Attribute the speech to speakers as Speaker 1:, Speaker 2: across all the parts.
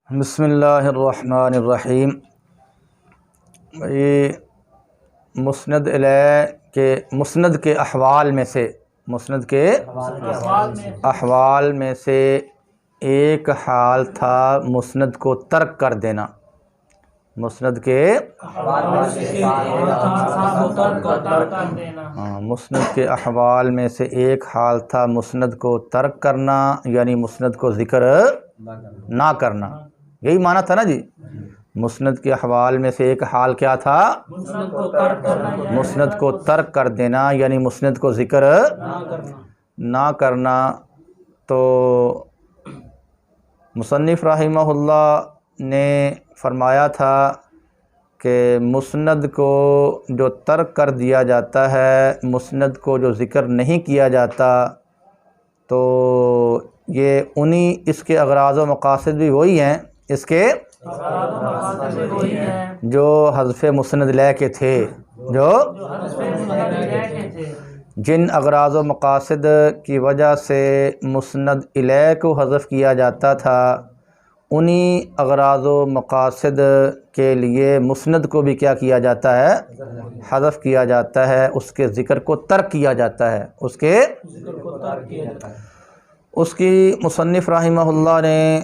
Speaker 1: بسم اللہ الرحمن الرحیم۔ یہ مسند کے احوال میں سے ایک حال تھا مسند کو ترک کر دینا۔ مسند کے احوال میں سے ایک حال تھا مسند کو ترک کرنا، یعنی مسند کو ذکر نہ کرنا۔ یہی معنی تھا نا جی۔ مسند کے احوال میں سے ایک حال کیا تھا؟ مسند کو ترک کر دینا، یعنی مسند کو ذکر نہ کرنا۔ تو مصنف رحمہ اللہ نے فرمایا تھا کہ مسند کو جو ترک کر دیا جاتا ہے، مسند کو جو ذکر نہیں کیا جاتا، تو یہ اس کے اغراض و مقاصد بھی وہی ہیں، اس کے جو حذف مسند لے کے تھے، جن اغراض و مقاصد کی وجہ سے مسند الیہ کو حذف کیا جاتا تھا، انہی اغراض و مقاصد کے لیے مسند کو بھی کیا کیا جاتا ہے؟ حذف کیا جاتا ہے، اس کے ذکر کو ترک کیا جاتا ہے، اس کی مصنف رحمہ اللہ نے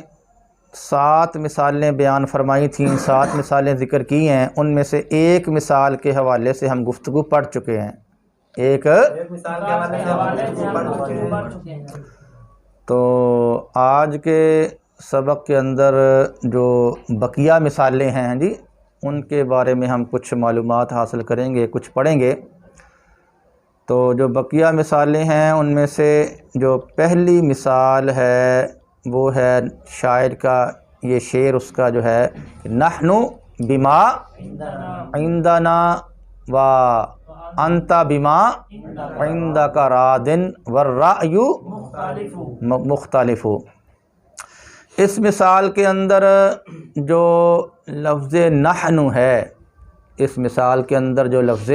Speaker 1: 7 مثالیں بیان فرمائی تھیں، 7 مثالیں ذکر کی ہیں۔ ان میں سے ایک مثال کے حوالے سے ہم گفتگو پڑھ چکے ہیں، تو آج کے سبق کے اندر جو بقیہ مثالیں ہیں جی، ان کے بارے میں ہم کچھ معلومات حاصل کریں گے، کچھ پڑھیں گے۔ تو جو بقیہ مثالیں ہیں ان میں سے جو پہلی مثال ہے وہ ہے شاعر کا یہ شعر، اس کا جو ہے نحن بما عندنا و انت بما عندک راض والرأی مختلف۔ اس مثال کے اندر جو لفظ نحن ہے، اس مثال کے اندر جو لفظ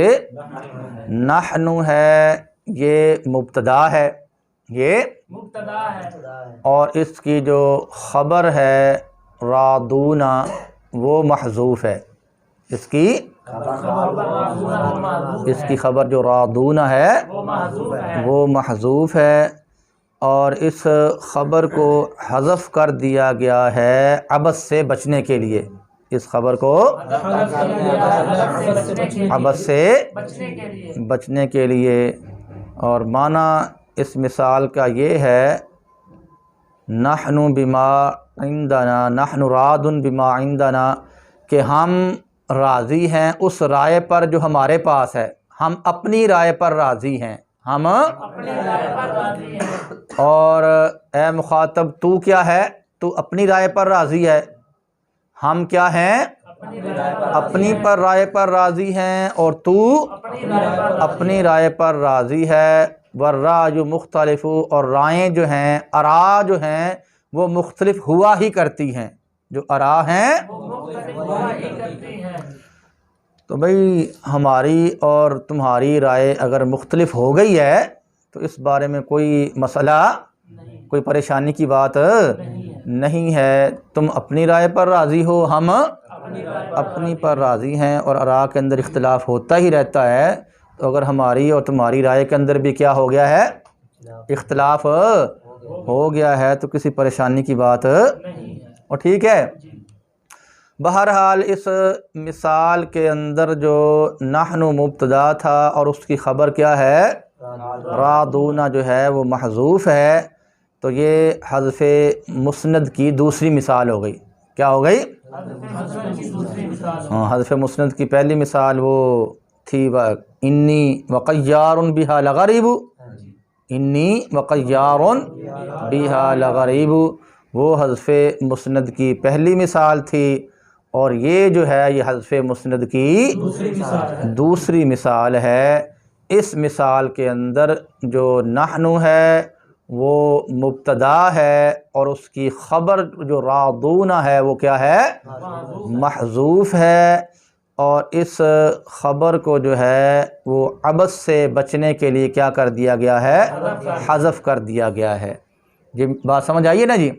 Speaker 1: نحن ہے یہ مبتدا ہے، اور اس کی جو خبر ہے راضون وہ محذوف ہے۔ اس کی خبر جو راضون ہے وہ محذوف ہے، اور اس خبر کو حذف کر دیا گیا ہے عبث سے بچنے کے لیے۔ اس خبر کو عبث سے بچنے کے لیے، اور معنی اس مثال کا یہ ہے نحن بما عندنا، نحن راض بما عندنا، کہ ہم راضی ہیں اس رائے پر جو ہمارے پاس ہے، ہم اپنی رائے پر راضی ہیں، اور اے مخاطب تو کیا ہے؟ تو اپنی رائے پر راضی ہے، ہم کیا ہیں؟ اپنی رائے پر راضی ہیں، اور تو اپنی رائے پر راضی ہے۔ والرأی مختلف، اور رائیں جو ہیں، آراء جو ہیں وہ مختلف ہوا ہی کرتی ہیں، جو آراء ہیں۔ تو بھئی ہماری اور تمہاری رائے اگر مختلف ہو گئی ہے تو اس بارے میں کوئی مسئلہ، کوئی پریشانی کی بات نہیں ہے۔ تم اپنی رائے پر راضی ہو، ہم اپنی پر راضی ہیں، اور آراء کے اندر اختلاف ہوتا ہی رہتا ہے، تو اگر ہماری اور تمہاری رائے کے اندر بھی کیا ہو گیا ہے؟ اختلاف ہو گیا ہے، تو کسی پریشانی کی بات اور ٹھیک ہے۔ بہرحال اس مثال کے اندر جو نحن مبتدا تھا اور اس کی خبر کیا ہے؟ راضون جو ہے وہ محذوف ہے، تو یہ حذف مسند کی دوسری مثال ہو گئی۔ کیا ہو گئی؟ حذف مسند کی پہلی مثال وہ تھی انی وقیار بہا لغریب، انی وقیار بہا لغریب، وہ حذف مسند کی پہلی مثال تھی، اور یہ جو ہے یہ حذف مسند کی دوسری مثال ہے۔ اس مثال کے اندر جو نحن ہے وہ مبتدا ہے، اور اس کی خبر جو راضون ہے وہ کیا ہے؟ محذوف ہے، اور اس خبر کو جو ہے وہ عبث سے بچنے کے لیے کیا کر دیا گیا ہے؟ حذف کر دیا گیا ہے۔ یہ بات سمجھ آئیے نا جی۔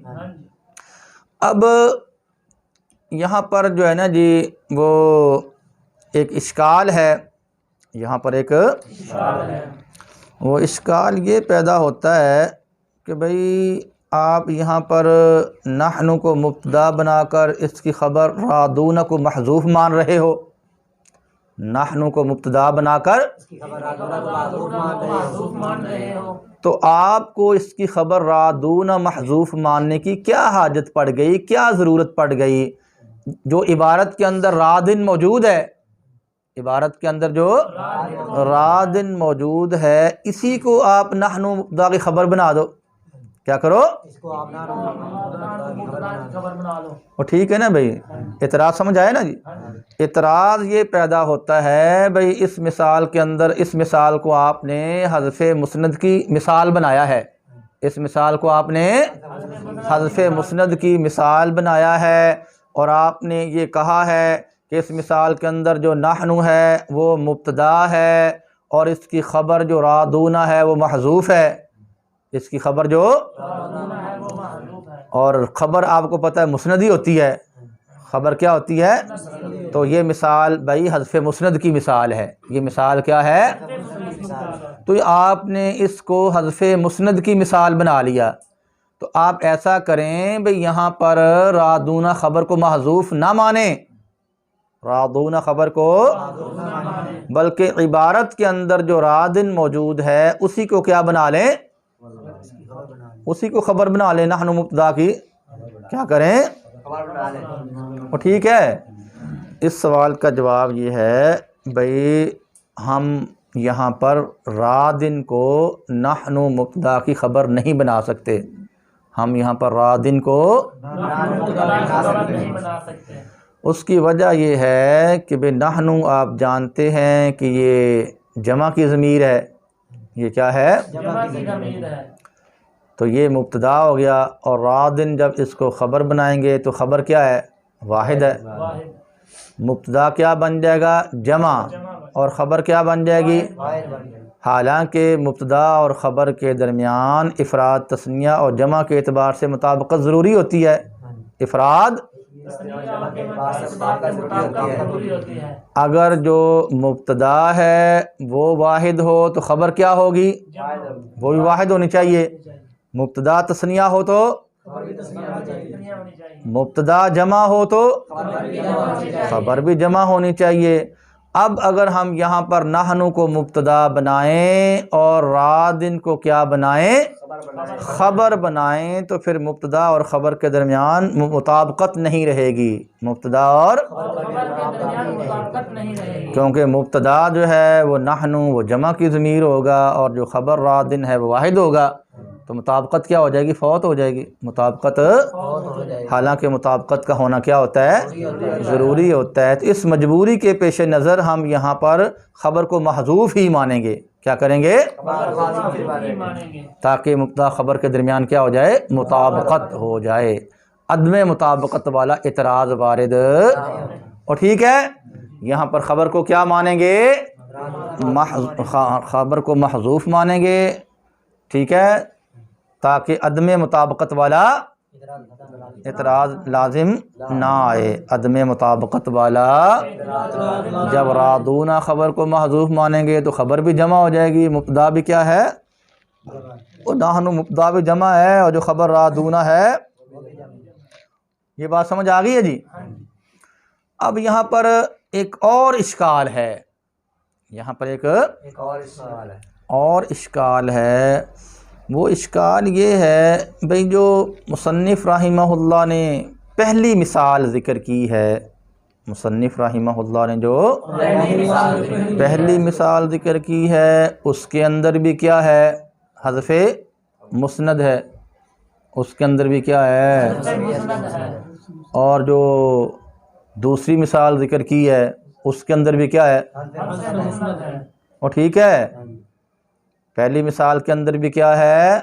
Speaker 1: اب یہاں پر جو ہے نا جی وہ ایک اشکال ہے، یہاں پر ایک وہ اشکال یہ پیدا ہوتا ہے کہ بھئی آپ یہاں پر نحن کو مبتدا بنا کر اس کی خبر رادون کو محذوف مان رہے ہو، نحن کو مبتدا بنا کر تو آپ کو اس کی خبر رادون محذوف ماننے کی کیا حاجت پڑ گئی، کیا ضرورت پڑ گئی؟ جو عبارت کے اندر رادن موجود ہے، عبارت کے اندر جو رادن موجود ہے، اسی کو آپ نحن مبتدا کی خبر بنا دو، کیا کرو؟ وہ ٹھیک ہے نا بھئی؟ اعتراض سمجھ آئے نا جی؟ اعتراض یہ پیدا ہوتا ہے بھئی اس مثال کے اندر، اس مثال کو آپ نے حذف مسند کی مثال بنایا ہے، اس مثال کو آپ نے حذف مسند کی مثال بنایا ہے، اور آپ نے یہ کہا ہے کہ اس مثال کے اندر جو نحن ہے وہ مبتدا ہے اور اس کی خبر جو رادون ہے وہ محذوف ہے، اس کی خبر جو اور خبر آپ کو پتہ ہے مسند ہی ہوتی ہے، خبر کیا ہوتی ہے؟ تو یہ مثال بھائی حذف مسند کی مثال ہے، یہ مثال کیا ہے؟ تو آپ نے اس کو حذف مسند کی مثال بنا لیا، تو آپ ایسا کریں بھئی یہاں پر رادون خبر کو محذوف نہ مانیں، رادون خبر کو، بلکہ عبارت کے اندر جو رادن موجود ہے اسی کو کیا بنا لیں؟ اسی کو خبر بنا لیں، نحن مبتدا کی کیا کریں؟ وہ ٹھیک ہے؟ اس سوال کا جواب یہ ہے بھئی ہم یہاں پر رادن کو نحن مبتدا کی خبر نہیں بنا سکتے، ہم یہاں پر رادن کو نہیں بنا سکتے۔ اس کی وجہ یہ ہے کہ بھئی نحن آپ جانتے ہیں کہ یہ جمع کی ضمیر ہے، یہ کیا ہے؟ جمع کی ضمیر ہے، تو یہ مبتدا ہو گیا، اور رادن جب اس کو خبر بنائیں گے تو خبر کیا ہے؟ واحد ہے، مبتدا کیا بن جائے گا؟ جمع، اور خبر کیا بن جائے گی؟ حالانکہ مبتدا اور خبر کے درمیان افراد تثنیہ اور جمع کے اعتبار سے مطابقت ضروری ہوتی ہے، افراد اگر جو مبتدا ہے وہ واحد ہو تو خبر کیا ہوگی؟ وہ بھی واحد ہونی چاہیے، مبتدا تثنیہ ہو تو مبتدا جمع ہو تو خبر بھی جمع ہونی چاہیے۔ اب اگر ہم یہاں پر نحن کو مبتدا بنائیں اور رادن کو کیا بنائیں؟ خبر بنائیں، تو پھر مبتدا اور خبر کے درمیان مطابقت نہیں رہے گی، مبتدا اور کیونکہ مبتدا جو ہے وہ نحن وہ جمع کی ضمیر ہوگا اور جو خبر رادن ہے وہ واحد ہوگا، تو مطابقت کیا ہو جائے گی؟ فوت ہو جائے گی، مطابقت، حالانکہ مطابقت کا ہونا کیا ہوتا ہے؟ ضروری ہوتا ہے۔ تو اس مجبوری کے پیش نظر ہم یہاں پر خبر کو محذوف ہی مانیں گے، کیا کریں گے؟ تاکہ مبتدا خبر کے درمیان کیا ہو جائے؟ مطابقت ہو جائے، عدم مطابقت والا اعتراض وارد، اور ٹھیک ہے؟ یہاں پر خبر کو کیا مانیں گے؟ خبر کو محذوف مانیں گے، ٹھیک ہے، تاکہ عدم مطابقت والا اعتراض لازم نہ آئے۔ عدم مطابقت والا جب رادون خبر کو محذوف مانیں گے تو خبر بھی جمع ہو جائے گی، مبتدا بھی کیا ہے؟ اور نحن مبتدا بھی جمع ہے اور جو خبر رادون ہے، یہ بات سمجھ آ گئی ہے جی؟ اب یہاں پر ایک اور اشکال ہے، یہاں پر ایک اور اشکال ہے، وہ اشکال یہ ہے بھئی جو مصنف رحمہ اللہ نے پہلی مثال ذکر کی ہے، مصنف رحمہ اللہ نے جو پہلی مثال ذکر کی ہے اس کے اندر بھی کیا ہے؟ حذف مسند ہے، اس کے اندر بھی کیا ہے؟ اور جو دوسری مثال ذکر کی ہے اس کے اندر بھی کیا ہے؟ وہ ٹھیک ہے؟ پہلی مثال کے اندر بھی کیا ہے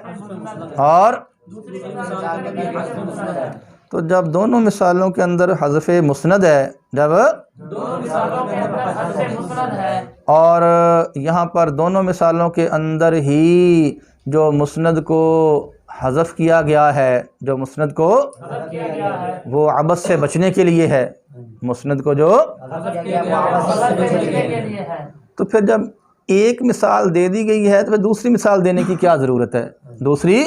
Speaker 1: اور تو جب دونوں مثالوں کے اندر حذف مسند ہے، جب اور یہاں پر دونوں مثالوں کے اندر ہی جو مسند کو حذف کیا گیا ہے، جو مسند کو وہ عبث سے بچنے کے لیے ہے، مسند کو جو تو پھر جب ایک مثال دے دی گئی ہے تو پھر دوسری مثال دینے کی کیا ضرورت ہے؟ دوسری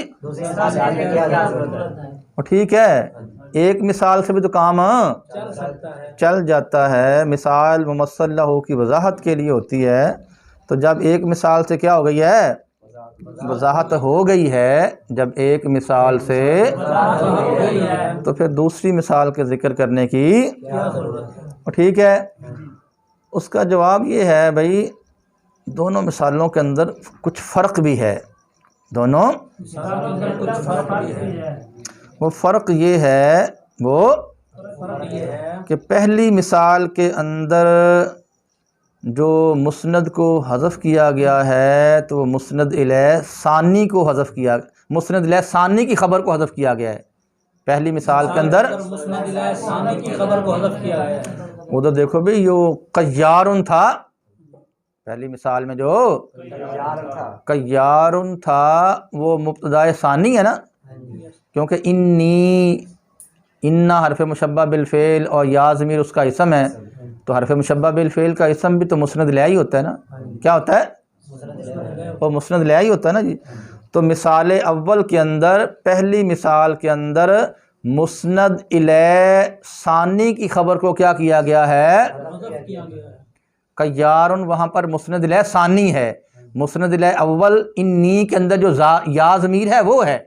Speaker 1: ٹھیک ہے، ایک مثال سے بھی تو کام چل جاتا ہے، مثال ممثل لہ کی وضاحت کے لیے ہوتی ہے، تو جب ایک مثال سے کیا ہو گئی ہے؟ وضاحت ہو گئی ہے، جب ایک مثال سے تو پھر دوسری مثال کے ذکر کرنے کی ٹھیک ہے۔ اس کا جواب یہ ہے بھائی دونوں مثالوں کے اندر کچھ فرق بھی ہے، دونوں وہ فرق یہ ہے کہ پہلی مثال کے اندر جو مسند کو حذف کیا گیا ہے تو وہ مسند الیہ ثانی کو حذف کیا، مسند الیہ ثانی کی خبر کو حذف کیا گیا ہے پہلی مثال کے اندر۔
Speaker 2: مسند الیہ ثانی کی خبر کو حذف کیا ہے،
Speaker 1: ادھر دیکھو بھی جو قیارن تھا، پہلی مثال میں جو قیارن تھا وہ مبتدا ثانی ہے نا، کیونکہ انا حرف مشبہ بالفعل اور یا ضمیر اس کا اسم ہے، تو حرف مشبہ بالفعل کا اسم بھی تو مسند الیہ ہی ہوتا ہے نا، کیا ہوتا ہے؟ وہ مسند الیہ ہی ہوتا ہے نا جی۔ تو مثال اول کے اندر، پہلی مثال کے اندر مسند الیہ ثانی کی خبر کو کیا کیا گیا ہے؟ قیارن، وہاں پر مسند الیہ ثانی ہے، مسند الیہ اول انی کے اندر جو یا ضمیر ہے وہ ہے،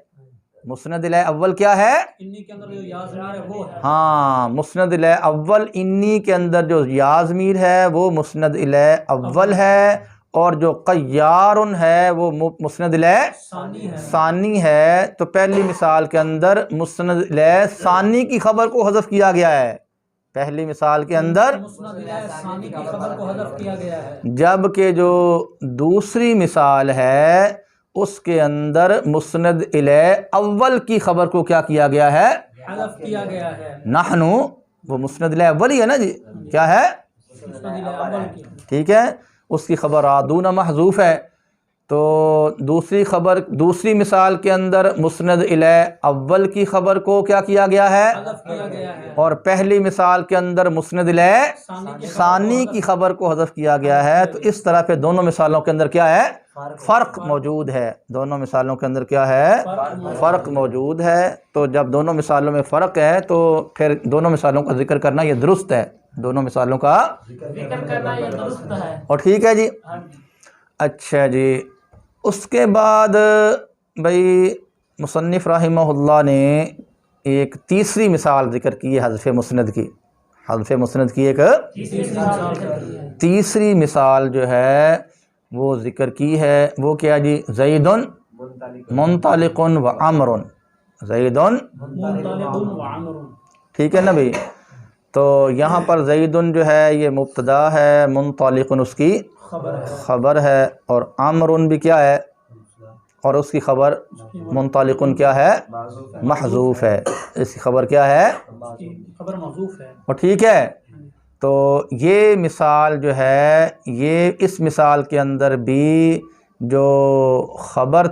Speaker 1: مسند الیہ اول کیا ہے؟
Speaker 2: انی کے اندر جو یا ضمیر ہے وہ ہے،
Speaker 1: ہاں مسند الیہ اول انی کے اندر جو یا ضمیر ہے وہ مسند الیہ اول ہے، اور جو قیارن ہے وہ مسند الیہ ثانی ہے۔ تو پہلی مثال کے اندر مسند الیہ ثانی کی خبر کو حذف کیا گیا ہے، پہلی مثال کے اندر
Speaker 2: مسند الیہ ثانی کی خبر کو حذف کیا گیا ہے،
Speaker 1: جبکہ جو دوسری مثال ہے اس کے اندر مسند الیہ اول کی خبر کو کیا کیا گیا ہے؟
Speaker 2: حذف کیا گیا ہے،
Speaker 1: نحنو، وہ مسند الیہ اول ہی ہے نا جی، کیا ہے؟
Speaker 2: مسند الیہ اول کی،
Speaker 1: ٹھیک ہے، اس کی خبر آدون محذوف ہے، تو دوسری مثال کے اندر مسند الیہ اول کی خبر کو کیا کیا گیا ہے؟
Speaker 2: حذف کیا گیا ہے،
Speaker 1: اور پہلی مثال کے اندر مسند الیہ ثانی کی خبر کو حذف کیا گیا ہے۔ تو اس طرح پہ دونوں مثالوں کے اندر کیا ہے؟ فرق موجود ہے، دونوں مثالوں کے اندر کیا ہے؟ فرق موجود ہے۔ تو جب دونوں مثالوں میں فرق ہے تو پھر دونوں مثالوں کا ذکر کرنا یہ درست ہے، دونوں مثالوں کا
Speaker 2: ذکر کرنا یہ درست ہے،
Speaker 1: اور ٹھیک ہے جی۔ اچھا جی، اس کے بعد بھائی مصنف رحمہ اللہ نے ایک تیسری مثال ذکر کی ہے حذف مسند کی، حذف مسند کی ایک تیسری مثال جو ہے وہ ذکر کی ہے، وہ کیا جی؟ زید منطلق و عمر، زید
Speaker 2: منطلق و عمر،
Speaker 1: ٹھیک ہے نا بھائی؟ تو یہاں پر زید جو ہے یہ مبتدا ہے، منطلق اس کی خبر ہے، اور عمر بھی کیا ہے؟ اور اس کی خبر منطلق کیا ہے؟ محذوف ہے، اس کی خبر کیا ہے؟
Speaker 2: خبر محذوف ہے،
Speaker 1: اور ٹھیک ہے۔ تو یہ مثال جو ہے، یہ اس مثال کے اندر بھی جو خبر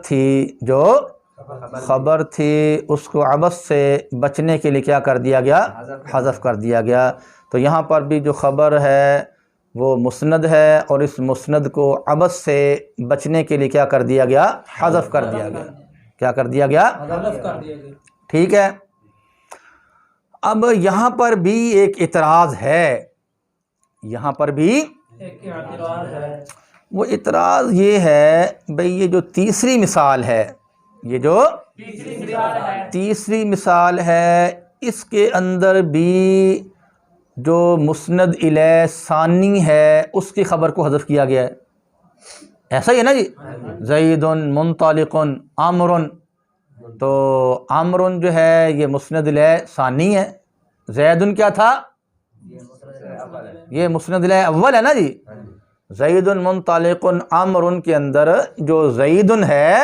Speaker 1: تھی اس کو عبث سے بچنے کے لیے کیا کر دیا گیا؟ حذف کر دیا گیا۔ تو یہاں پر بھی جو خبر ہے وہ مسند ہے، اور اس مسند کو عبث سے بچنے کے لیے کیا کر دیا گیا؟ حذف کر دیا گیا، کیا کر دیا گیا؟
Speaker 2: حذف کر دیا گیا،
Speaker 1: ٹھیک ہے۔ اب یہاں پر بھی ایک اعتراض ہے، یہاں پر بھی
Speaker 2: ایک اعتراض ہے،
Speaker 1: وہ اعتراض یہ ہے بھئی یہ جو تیسری مثال ہے، یہ جو تیسری مثال ہے، اس کے اندر بھی جو مسند الیہ ثانی ہے اس کی خبر کو حذف کیا گیا ہے، ایسا ہی ہے نا جی؟ زید منطلق عمر، تو عمر جو ہے یہ مسند الیہ ثانی ہے، زید کیا تھا؟ یہ مسند الیہ اول ہے نا جی۔ زید منطلق عمر کے اندر جو زید ہے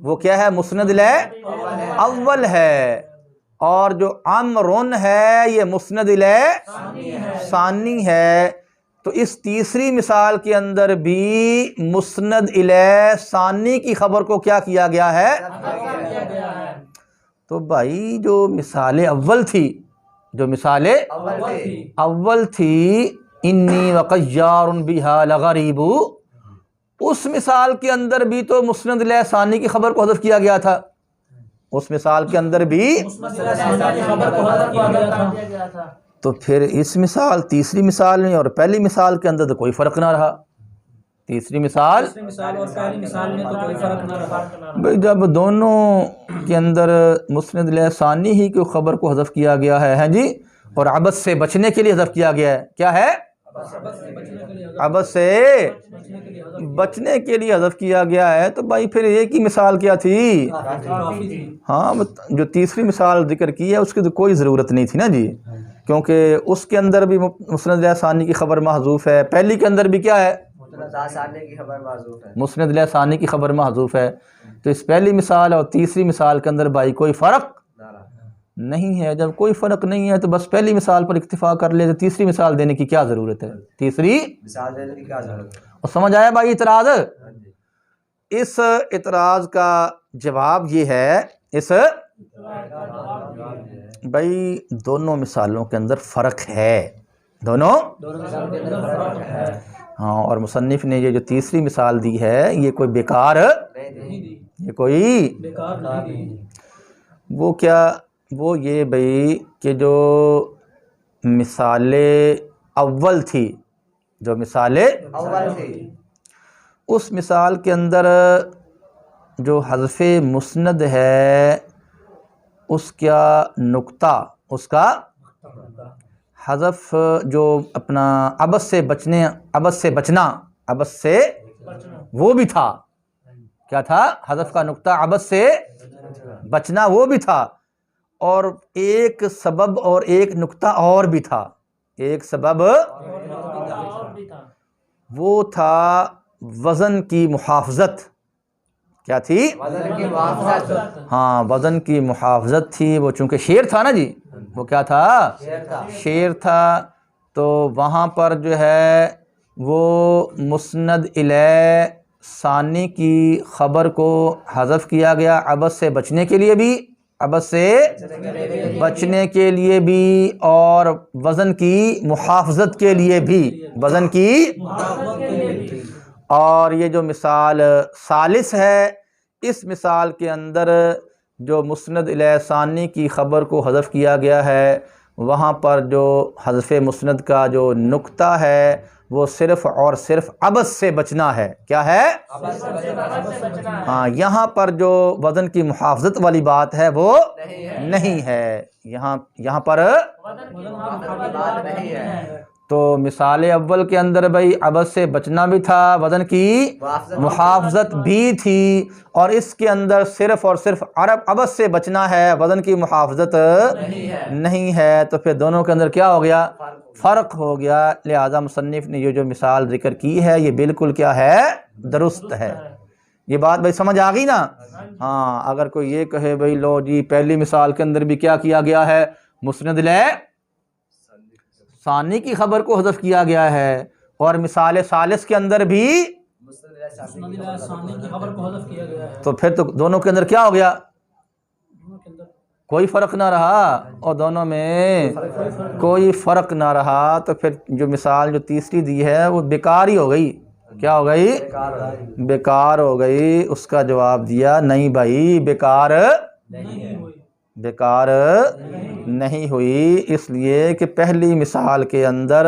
Speaker 1: وہ کیا ہے؟ مسند الیہ اول ہے، اور جو عمر ہے یہ مسند الیہ ثانی ہے۔ تو اس تیسری مثال کے اندر بھی مسند الیہ ثانی کی خبر کو کیا کیا گیا ہے؟ تو بھائی جو مثال اول تھی، جو مثال اول تھی انی وقیار بہا لغریب، اس مثال کے اندر بھی تو مسند الیہ ثانی کی خبر کو حذف کیا گیا تھا، اس مثال کے اندر بھی۔ تو پھر اس مثال، تیسری مثال میں اور پہلی مثال کے اندر تو کوئی فرق نہ رہا۔ تیسری مثال
Speaker 2: اور پہلی مثال میں تو کوئی فرق نہ رہا۔
Speaker 1: بھئی جب دونوں کے اندر مسند الیہ ثانی ہی کی خبر کو حذف کیا گیا ہے، ہیں جی، اور عبث سے بچنے کے لیے حذف کیا گیا ہے، کیا ہے؟ عبث سے بچنے کے لیے حذف کیا گیا ہے، تو بھائی پھر ایک ہی مثال کیا تھی؟ ہاں، جو تیسری مثال ذکر کی ہے اس کی تو کوئی ضرورت نہیں تھی نا جی، کیونکہ اس کے اندر بھی مسند الیہ ثانی کی خبر محذوف ہے، پہلی کے اندر بھی کیا ہے؟ مسند الیہ ثانی کی خبر محذوف ہے۔ تو اس پہلی مثال اور تیسری مثال کے اندر بھائی کوئی فرق نہیں ہے۔ جب کوئی فرق نہیں ہے تو بس پہلی مثال پر اکتفا کر لے، تو تیسری مثال دینے کی کیا ضرورت ہے؟ تیسری
Speaker 3: مثال دینے کی کیا ضرورت ہے؟
Speaker 1: اور سمجھ آیا بھائی اعتراض؟ اس اعتراض کا جواب یہ ہے، اس بھائی دونوں مثالوں کے اندر فرق ہے، دونوں، ہاں، اور مصنف نے یہ جو تیسری مثال دی ہے یہ کوئی بیکار، یہ کوئی
Speaker 2: بیکار نہیں۔
Speaker 1: وہ کیا، وہ یہ بھئی کہ جو مثال اول تھی، جو مثال
Speaker 3: اول تھی،
Speaker 1: اس مثال کے اندر جو حذف مسند ہے اس کا نقطہ، اس کا حذف جو اپنا عبث سے بچنے، عبث سے بچنا، عبث سے وہ بھی تھا، کیا تھا؟ حذف کا نقطہ عبث سے بچنا وہ بھی تھا، اور ایک سبب اور ایک نقطہ اور بھی تھا، ایک سبب وہ تھا وزن کی محافظت، کیا تھی؟
Speaker 3: وزن کی محافظت،
Speaker 1: ہاں، وزن کی محافظت تھی، وہ چونکہ شعر تھا نا جی، وہ کیا تھا؟ شعر تھا، تو وہاں پر جو ہے وہ مسند الیہ ثانی کی خبر کو حذف کیا گیا، عبث سے بچنے کے لیے بھی، عبث سے بچنے کے لیے بھی، اور وزن کی محافظت کے لیے بھی، وزن کی۔ اور یہ جو مثال ثالث ہے، اس مثال کے اندر جو مسند الیہ ثانی کی خبر کو حذف کیا گیا ہے، وہاں پر جو حذف مسند کا جو نقطہ ہے وہ صرف اور صرف عبث سے بچنا ہے، کیا ہے؟ ہاں، یہاں پر جو وزن کی محافظت والی بات ہے وہ نہیں ہے، یہاں پر
Speaker 3: نہیں ہے۔
Speaker 1: تو مثال اول کے اندر بھائی عبث سے بچنا بھی تھا، وزن کی محافظت بھی تھی، اور اس کے اندر صرف اور صرف عبث سے بچنا ہے، وزن کی محافظت نہیں ہے، تو پھر دونوں کے اندر کیا ہو گیا؟ فرق ہو گیا۔ لہذا مصنف نے یہ جو مثال ذکر کی ہے یہ بالکل کیا ہے؟ درست ہے۔ یہ بات بھائی سمجھ آ گئی نا؟ ہاں، اگر کوئی یہ کہے بھائی لو جی پہلی مثال کے اندر بھی کیا کیا گیا ہے؟ مسند الیہ ثانی کی خبر کو حذف کیا گیا ہے، اور مثال ثالث کے اندر بھی
Speaker 2: مسند الیہ ثانی کی خبر کو حذف کیا گیا ہے،
Speaker 1: تو پھر تو دونوں کے اندر کیا ہو گیا؟
Speaker 2: دونوں کے اندر
Speaker 1: کوئی فرق نہ رہا، اور دونوں میں کوئی فرق نہ رہا، تو پھر جو مثال جو تیسری دی ہے وہ بیکار ہی ہو گئی، کیا ہو گئی؟ بیکار ہو گئی۔ اس کا جواب دیا نہیں بھائی، بیکار
Speaker 2: نہیں ہوئی،
Speaker 1: بیکار نہیں ہوئی، اس لیے کہ پہلی مثال کے اندر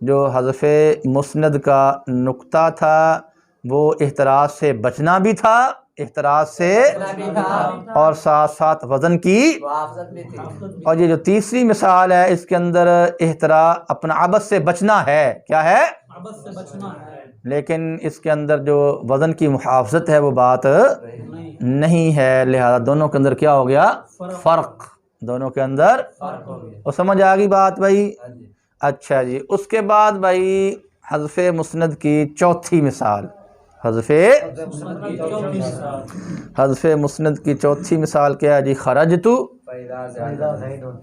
Speaker 1: جو حذف مسند کا نقطہ تھا وہ احتراز سے بچنا بھی تھا، احتراز سے، اور ساتھ ساتھ وزن کی
Speaker 3: محافظت بھی تھی۔
Speaker 1: اور یہ جو تیسری مثال ہے اس کے اندر اپنا عبث سے بچنا ہے، کیا ہے؟
Speaker 2: عبث سے بچنا ہے،
Speaker 1: لیکن اس کے اندر جو وزن کی محافظت ہے وہ بات
Speaker 2: نہیں،
Speaker 1: نہیں ہے، لہذا دونوں کے اندر کیا ہو گیا؟ فرق، دونوں کے اندر۔
Speaker 2: فرق ہو گیا۔
Speaker 1: اور سمجھ آ گئی بات بھائی؟ اچھا جی، اس کے بعد بھائی حذف مسند کی چوتھی مثال، حذف حذف مسند کی چوتھی مثال کیا ہے جی؟ خرجت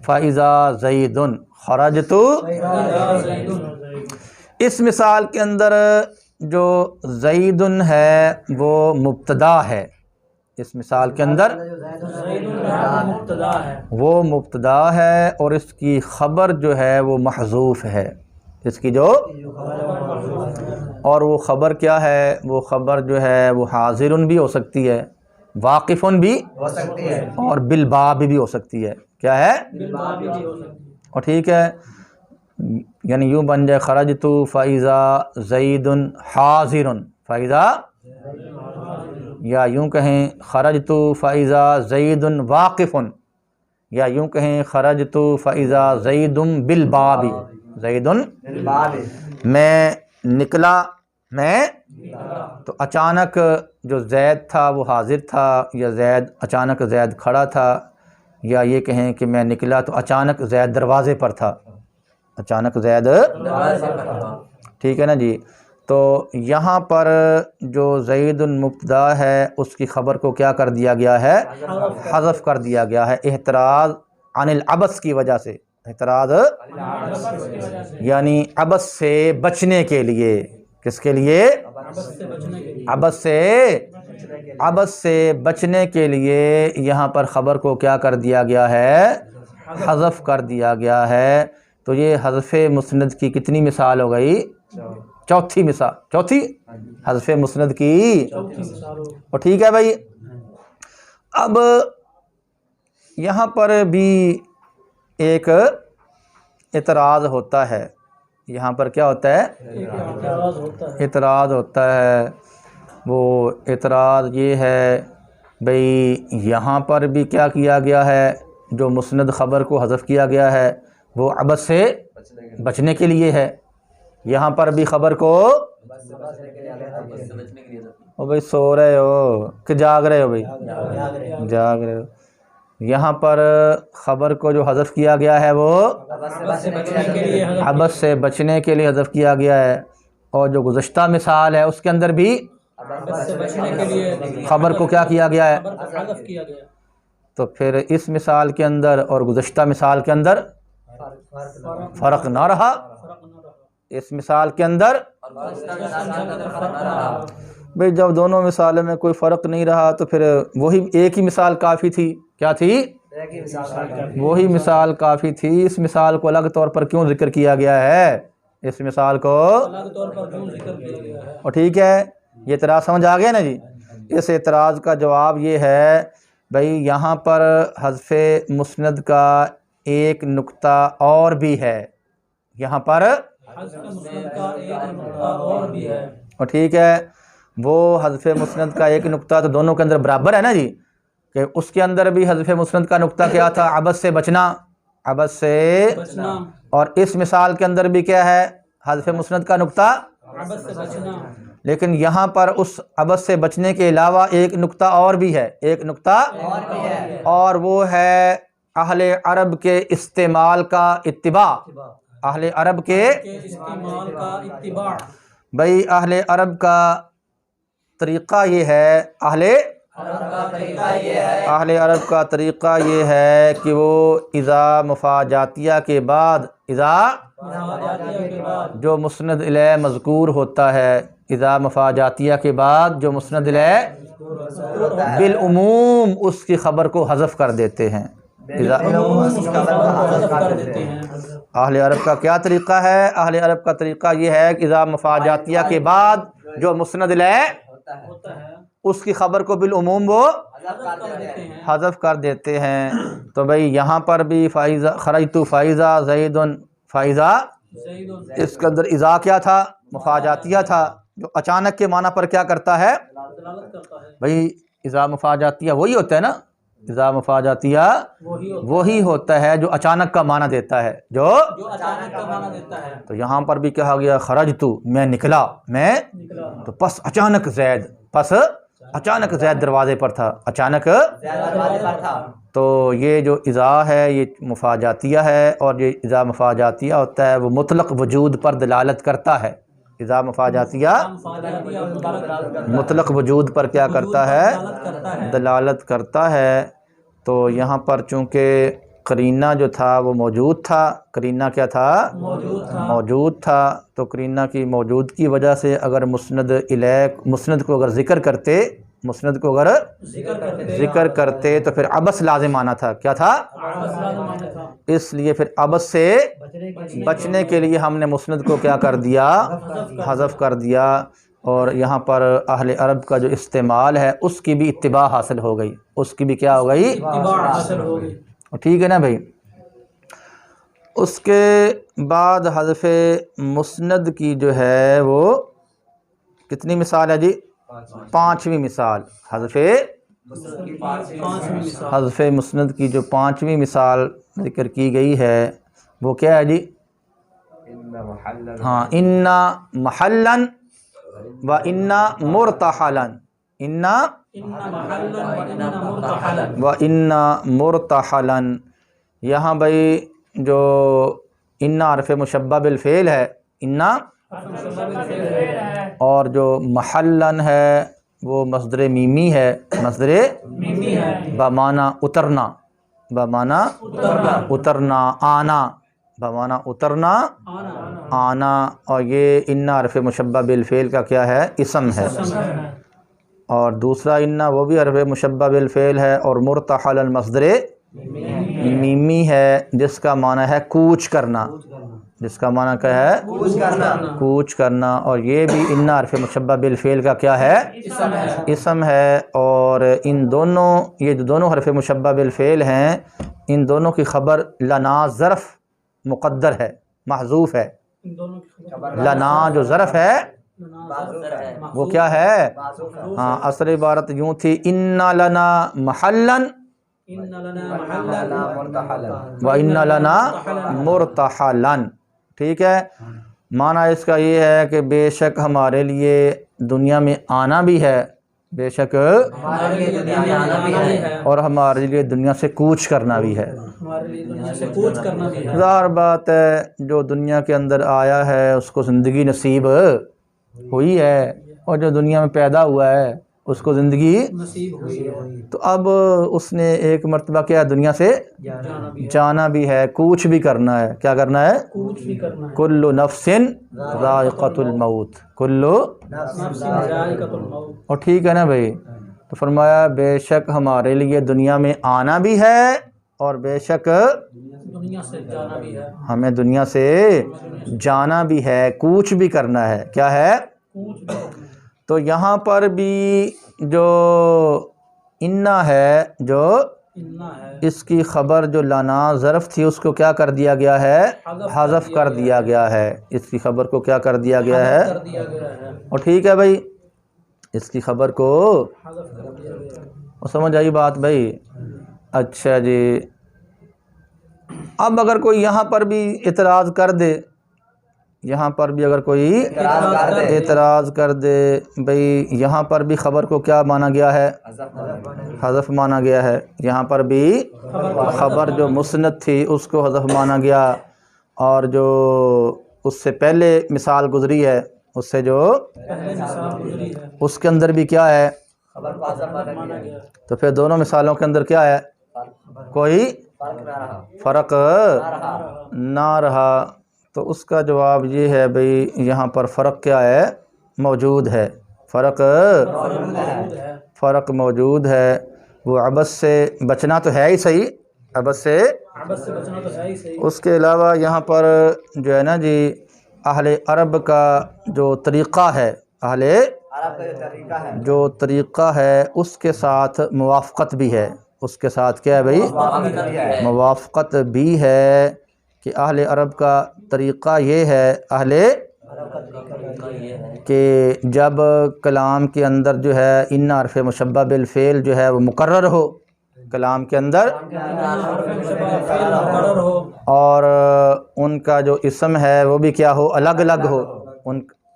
Speaker 1: فَإِذَا زَيْدٌ، خرجت اس مثال کے اندر جو زید ہے وہ مبتدا ہے، اس مثال کے اندر
Speaker 2: مبتدا ہے،
Speaker 1: وہ مبتدا ہے اور اس کی خبر جو ہے وہ محذوف ہے، اس کی جو اور وہ خبر کیا ہے، وہ خبر جو ہے وہ حاضرن بھی ہو سکتی ہے، واقفن بھی
Speaker 3: ہو سکتی ہے،
Speaker 1: اور بالباب بھی ہو سکتی ہے، کیا ہے
Speaker 2: بالباب بھی ہو سکتی ہے۔
Speaker 1: اور ٹھیک ہے، یعنی یوں بن جائے خرجت فاذا زید حاضر فاذا، یا یوں کہیں خرجت فاذا زید واقف، یا یوں کہیں خرجت فاذا زید بالباب، زید
Speaker 3: بالباب،
Speaker 1: میں نکلا، میں تو اچانک جو زید تھا وہ حاضر تھا، یا زید اچانک زید کھڑا تھا، یا یہ کہیں کہ میں نکلا تو اچانک زید دروازے پر تھا، اچانک زید، ٹھیک ہے نا جی۔ تو یہاں پر جو زید مبتدا ہے اس کی خبر کو کیا کر دیا گیا ہے، حذف کر دیا گیا ہے، احتراز عن العبث کی وجہ سے، احتراز یعنی عبث سے بچنے کے لیے، کس کے لیے، عبث سے بچنے کے لیے یہاں پر خبر کو کیا کر دیا گیا ہے، حذف کر دیا گیا ہے۔ تو یہ حذف مسند کی کتنی مثال ہو گئی، چوتھی مثال، چوتھی حذف مسند کی، اور ٹھیک ہے بھائی۔ اب یہاں پر بھی ایک اعتراض ہوتا ہے، یہاں پر کیا ہوتا ہے، اعتراض ہوتا ہے، وہ اعتراض یہ ہے بھئی یہاں پر بھی کیا کیا گیا ہے، جو مسند خبر کو حذف کیا گیا ہے وہ عبث سے بچنے کے لیے ہے، یہاں پر بھی خبر کو، او بھئی سو رہے ہو کہ جاگ رہے ہو، بھئی جاگ رہے ہو، یہاں پر خبر کو جو حذف کیا گیا ہے وہ عبث سے بچنے کے لیے حذف کیا گیا ہے، اور جو گزشتہ مثال ہے اس کے اندر بھی خبر کو کیا کیا گیا ہے،
Speaker 2: حذف کیا گیا۔
Speaker 1: تو پھر اس مثال کے اندر اور گزشتہ مثال کے اندر فرق نہ رہا، اس مثال کے اندر بھئی جب دونوں مثالوں میں کوئی فرق نہیں رہا تو پھر وہی ایک ہی مثال کافی تھی، کیا تھی، وہی مثال کافی تھی، اس مثال کو الگ طور پر کیوں ذکر کیا گیا ہے، اس مثال کو،
Speaker 2: الگ طور پر کیوں ذکر کیا گیا ہے؟
Speaker 1: اور ٹھیک ہے، یہ اعتراض سمجھ آ گیا نا جی۔ اس اعتراض کا جواب یہ ہے بھئی یہاں پر حذف مسند کا ایک نقطہ اور بھی ہے، یہاں پر
Speaker 2: حذف مسند کا ایک نقطہ اور بھی ہے،
Speaker 1: اور ٹھیک ہے، وہ حذف مسند کا ایک نقطہ تو دونوں کے اندر برابر ہے نا جی، کہ اس کے اندر بھی حذف مسند کا نقطہ کیا تھا، عبث سے بچنا، عبث سے،
Speaker 2: بچنا،
Speaker 1: اور اس مثال کے اندر بھی کیا ہے، حذف مسند کا نقطہ،
Speaker 2: عبث سے بچنا،
Speaker 1: لیکن یہاں پر اس عبث سے بچنے کے علاوہ ایک نقطہ اور بھی ہے، ایک نقطہ اور وہ ہے اہل عرب کے استعمال کا اتباع، اہل عرب کے
Speaker 2: استعمال کا اتباع۔
Speaker 1: بھئی اہل عرب کا طریقہ یہ ہے، اہل عرب کا طریقہ یہ ہے کہ وہ اذا مفاجاتیہ کے بعد، اذا جو مسند الیہ مذکور ہوتا ہے، اذا مفاجاتیہ کے بعد جو مسند الیہ بالعموم اس کی خبر کو حذف کر دیتے ہیں، اہل عرب کا کیا طریقہ ہے، اہل عرب کا طریقہ یہ ہے کہ اذا مفاجاتیہ کے بعد جو مسند الیہ اس کی خبر کو بالعموم وہ حذف کر دیتے ہیں۔ تو بھئی یہاں پر بھی خرجت فاذا زید فاذا، اس کے اندر اذا کیا تھا، مفاجاتیہ تھا، جو اچانک کے معنی پر کیا کرتا ہے، بھئی اذا مفاجاتیہ وہی ہوتا ہے نا، اذا مفاجاتیہ وہی ہوتا ہے جو اچانک کا معنی دیتا ہے، جو
Speaker 2: اچانک کا معنی دیتا ہے۔
Speaker 1: تو یہاں پر بھی کہا گیا خرجت، میں نکلا، میں تو پس اچانک زید، پس اچانک زید دروازے پر تھا، اچانک، تو یہ جو اذا ہے یہ مفاجاتیہ ہے، اور یہ اذا مفاجاتیہ ہوتا ہے وہ مطلق وجود پر دلالت کرتا ہے، اذا مفاجاتیہ مطلق وجود پر کیا کرتا ہے، دلالت کرتا ہے۔ تو یہاں پر چونکہ قرینہ جو تھا وہ موجود تھا، قرینہ کیا تھا؟
Speaker 2: موجود تھا،
Speaker 1: موجود تھا، تو قرینہ کی موجودگی کی وجہ سے اگر مسند الیک، مسند کو اگر ذکر کرتے، مسند کو اگر ذکر کرتے تو پھر عبث لازم آنا تھا، کیا تھا؟ اس لیے پھر عبث سے بچنے کے لیے ہم نے مسند کو کیا کر دیا؟ حذف کر دیا، اور یہاں پر اہل عرب کا جو استعمال ہے اس کی بھی اتباع حاصل ہو گئی، اس کی بھی کیا ہو گئی؟
Speaker 2: اتباع حاصل ہو گئی۔
Speaker 1: ٹھیک ہے نا بھائی؟ اس کے بعد حذف مسند کی جو ہے وہ کتنی مثال ہے جی؟ پانچویں مثال، حذف حذف مسند کی جو پانچویں مثال ذکر کی گئی ہے وہ کیا ہے جی؟ ہاں، انا محلن و انا مرتحلن، انا و انا مرتحلن۔ یہاں بھائی جو انا حرف مشبہ بالفعل ہے، انا، اور جو محلن ہے وہ مصدر میمی ہے، مصدر بمعنی اترنا، بمعنی اترنا، آنا، بمعنی اترنا، آنا، اور یہ انا حرف مشبہ بالفعل کا کیا ہے؟ اسم ہے، اور دوسرا انا وہ بھی حرف مشبہ بالفعل ہے، اور مرتحل المصدر میمی ہے جس کا معنی ہے کوچ کرنا، جس کا معنی کیا ہے؟ کوچ کرنا، اور یہ بھی انا حرف مشبہ بالفعل کا کیا ہے؟ اسم ہے، اور ان دونوں، یہ جو دونوں حرف مشبہ بالفعل ہیں ان دونوں کی خبر لنا ظرف مقدر ہے، محذوف ہے۔ لنا جو ظرف ہے وہ کیا ہے؟ ہاں، اصل عبارت یوں تھی، انا لنا محلن و انا لنا مرتحلن۔ ٹھیک ہے، معنی اس کا یہ ہے کہ بے شک ہمارے لیے دنیا میں آنا بھی ہے، بے شک اور ہمارے لیے دنیا سے کوچ کرنا بھی ہے۔ ظاہر بات ہے جو دنیا کے اندر آیا ہے اس کو زندگی نصیب ہوئی ہے، اور جو دنیا میں پیدا ہوا ہے اس کو زندگی
Speaker 2: نصیب ہوئی ہے،
Speaker 1: تو اب اس نے ایک مرتبہ کیا دنیا سے جانا بھی ہے، کوچ بھی کرنا ہے۔ کیا کرنا ہے؟
Speaker 2: کوچ بھی کرنا ہے۔
Speaker 1: کل نفس ذائقۃ الموت، کل،
Speaker 2: نفس ذائقۃ الموت۔
Speaker 1: اور ٹھیک ہے نا بھائی؟ تو فرمایا بے شک ہمارے لیے دنیا میں آنا بھی ہے اور بے شک
Speaker 2: دنیا سے جانا بھی ہے،
Speaker 1: ہمیں دنیا سے جانا بھی ہے، کوچ بھی کرنا ہے۔ کیا ہے؟
Speaker 2: کوچ بھی کرنا ہے۔
Speaker 1: تو یہاں پر بھی جو انا ہے، جو
Speaker 2: انا ہے،
Speaker 1: اس کی خبر جو لانا ظرف تھی اس کو کیا کر دیا گیا ہے؟ حذف کر دیا گیا ہے، اس کی خبر کو کیا کر دیا گیا ہے؟
Speaker 2: کر دیا گیا ہے،
Speaker 1: اور ٹھیک ہے بھائی، اس کی خبر کو
Speaker 2: حذف کر دیا گیا ہے۔
Speaker 1: اور سمجھ آئی بات بھائی؟ اچھا جی، اب اگر کوئی یہاں پر بھی اعتراض کر دے، یہاں پر بھی اگر کوئی اعتراض کر دے بھئی یہاں پر بھی خبر کو کیا مانا گیا ہے؟ حذف مانا گیا ہے، یہاں پر بھی خبر جو مسند تھی اس کو حذف مانا گیا، اور جو اس سے پہلے مثال گزری ہے اس سے جو
Speaker 2: پہلے مثال گزری ہے،
Speaker 1: اس کے اندر بھی کیا ہے؟
Speaker 2: مانا گیا،
Speaker 1: تو پھر دونوں مثالوں کے اندر کیا ہے؟ کوئی فرق نہ رہا۔ تو اس کا جواب یہ ہے بھئی یہاں پر فرق کیا ہے؟ موجود ہے، فرق موجود ہے۔ وہ عبث سے بچنا تو ہے ہی صحیح، عبث سے
Speaker 2: بچنا تو ہے ہی صحیح۔
Speaker 1: اس کے علاوہ یہاں پر جو ہے نا جی اہل عرب کا جو طریقہ ہے، اہل جو طریقہ ہے اس کے ساتھ موافقت بھی ہے، اس کے ساتھ کیا ہے بھئی؟ موافقت بھی ہے کہ اہل عرب کا طریقہ یہ ہے، اہل کہ جب کلام کے اندر جو ہے ان حرف مشبہ بالفعل جو ہے وہ مقرر ہو کلام کے اندر، اور ان کا جو اسم ہے وہ بھی کیا ہو؟ الگ الگ ہو،